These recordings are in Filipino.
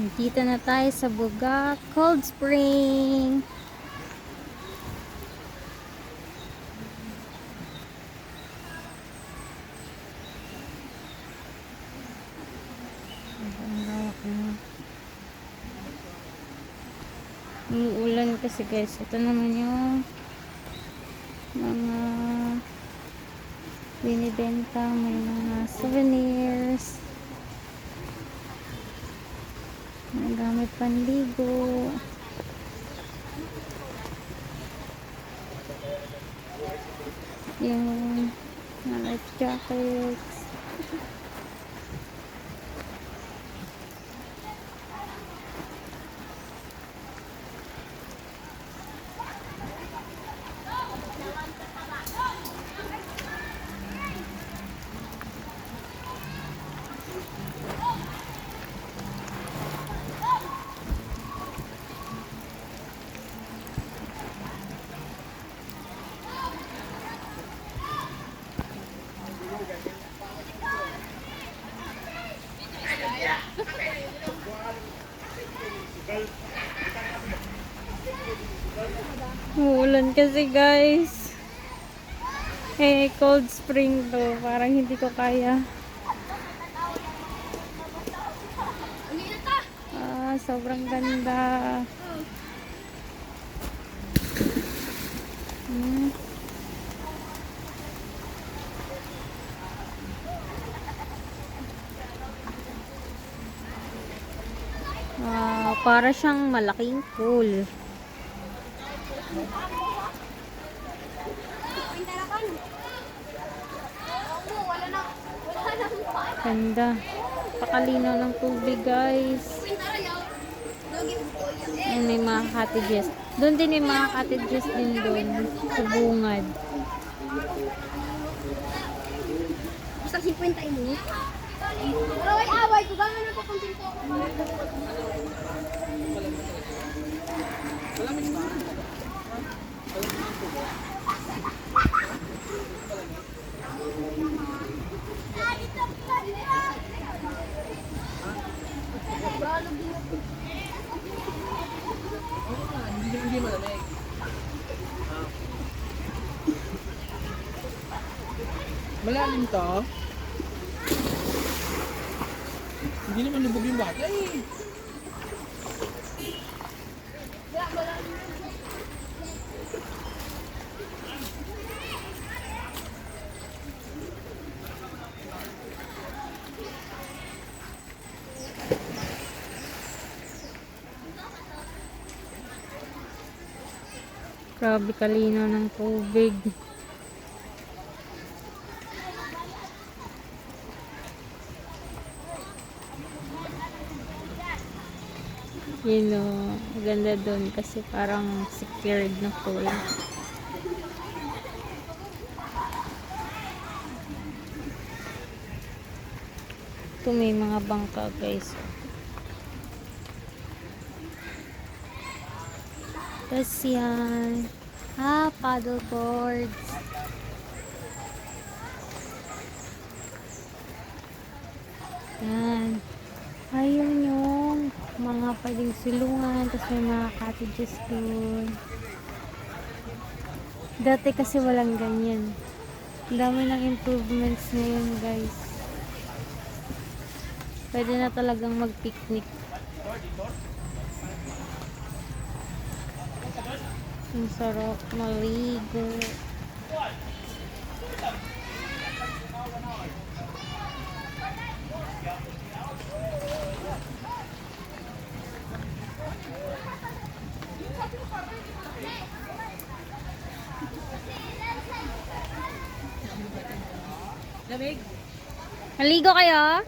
Dito na tayo sa Buga Cold Spring. Umuulan kasi guys. Ito naman yung mga binibenta. May mga souvenirs. May gamit panligo. Yung mga life jackets. Uulan kasi guys. Cold spring to. Parang hindi ko kaya. Sobrang ganda. Para siyang malaking pool. Ganda. Pakalinaw ng tubig guys. Ayan, may mga cottages. Doon din may mga cottages din doon. Sa bungad. Basta 50 mo. Away ko. Gano'n na po kung dito. Hindi malamig. Malalim to. Hindi naman lubog yung bata eh. Grabe kalinaw ng tubig. Yun o, maganda doon kasi parang secured na pool. Ito may mga bangka guys. Tapos yan. Paddle boards. Yan. Ayun yung mga pwedeng silungan. Tapos may mga cottages doon. Dati kasi walang ganyan. Ang dami ng improvements ngayon guys. Pwede na talagang mag-picnic. Ang sarap maligo. Lamig. Naligo kayo?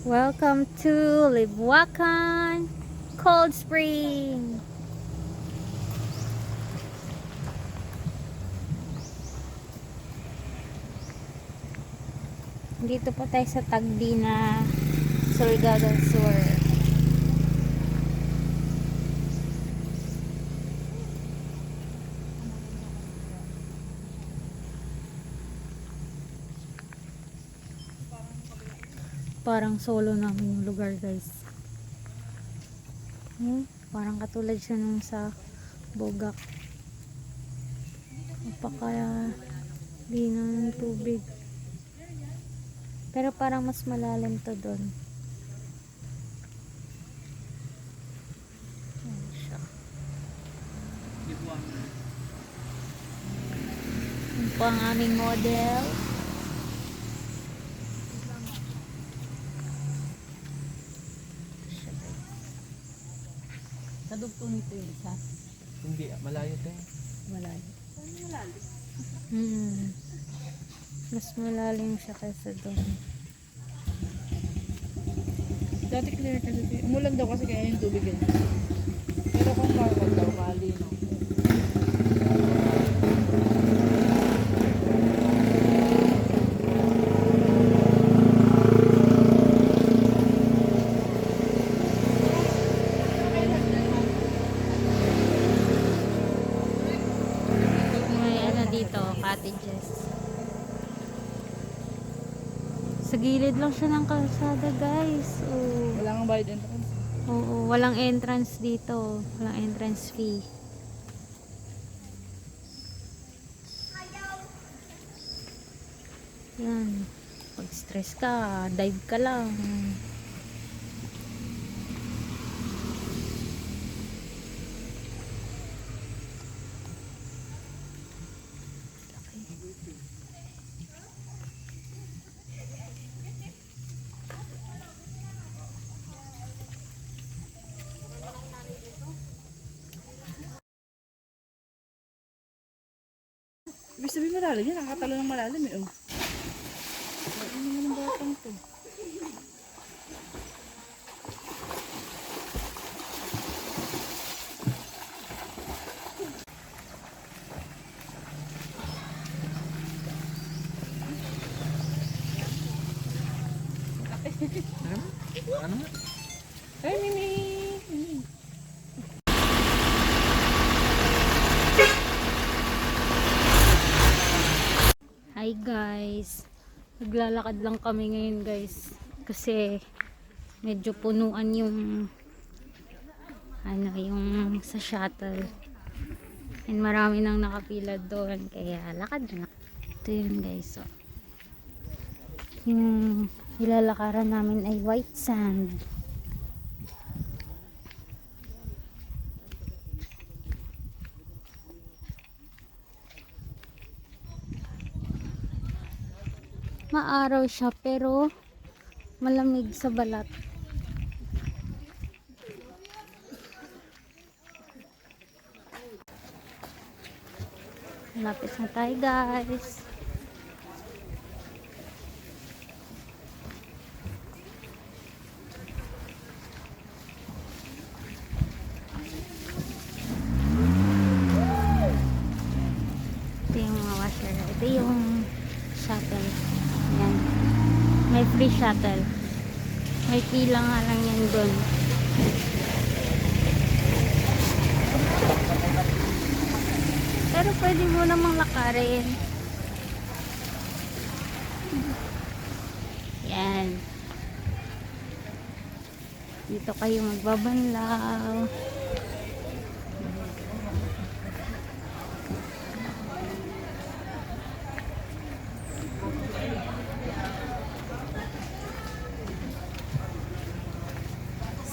Welcome to Libuacan Cold Spring. Dito po tayo sa Tagdi na Surigao Sur. Parang solo namin yung lugar, guys. Parang katulad siya nung sa Bogak. Napaka lino ng tubig. Pero parang mas malalim to doon. Ayan siya. Yun po ang aming model. Kadugtong nito yung isa. Hindi, malayo tayo. Malayo. Mas malalim siya kaysa doon. Dati clear kasi. Umulan daw kasi kaya yung tubig yun. Pero kung marwag daw, malino. May ano dito, cottages. Sa gilid lang siya ng kalsada, guys. Oh. Wala kang bayad entrance. Oo, walang entrance dito. Walang entrance fee. Yan. Pag stress ka, dive ka lang. Ibig sabihin malalim yan. Nakakatalo ng malalim eh. Oh. Ano naman ang batang to? Ano mo? Ay, Mimi! Hi guys. Naglalakad lang kami ngayon, guys. Kasi medyo punuan yung yung sa shuttle. And marami nang nakapila doon. Kaya lakad na. Ito yun, guys. So, yung ilalakaran namin ay white sand. Maaraw siya pero malamig sa balat. Lapit na tayo, guys. Ito yung mga washer. Ito yung shuttle. Yan. May free shuttle. May pila nga lang yan dun. Pero pwede mo namang lakarin. Yan. Dito kayo magbabanlaw.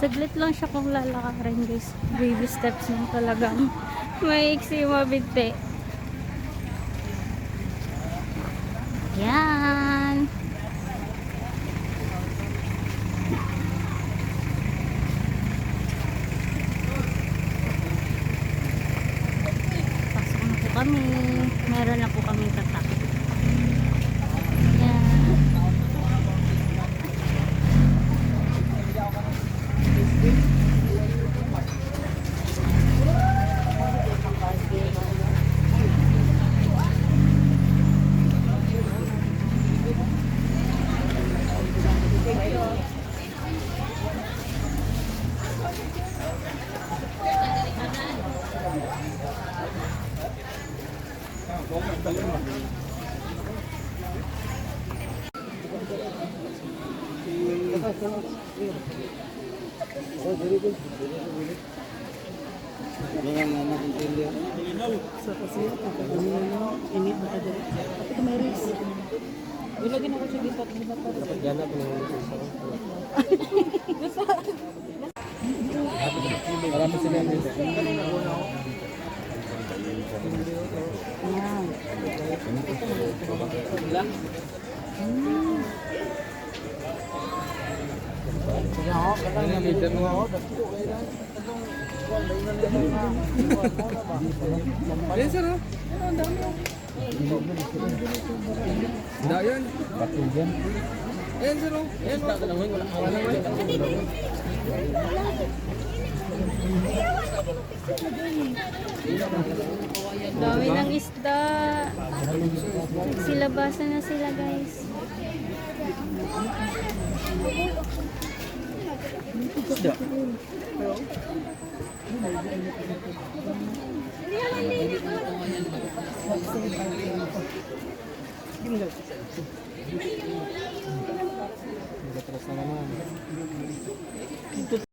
Saglit lang siya kung lalakarin, guys. Baby steps lang talagang. May iksi mabinte. Yan. Pasok na po kami. Meron na po kami tatak. Yan. Marami sila dito. Ano leader mo ako? Ayan sir, oh. Ano, ang dami oh. Dayan. Batin dyan. Ayan sir, oh. Ayan oh. Dami ng isda. Nagsilabasan na sila guys. Terus na naman.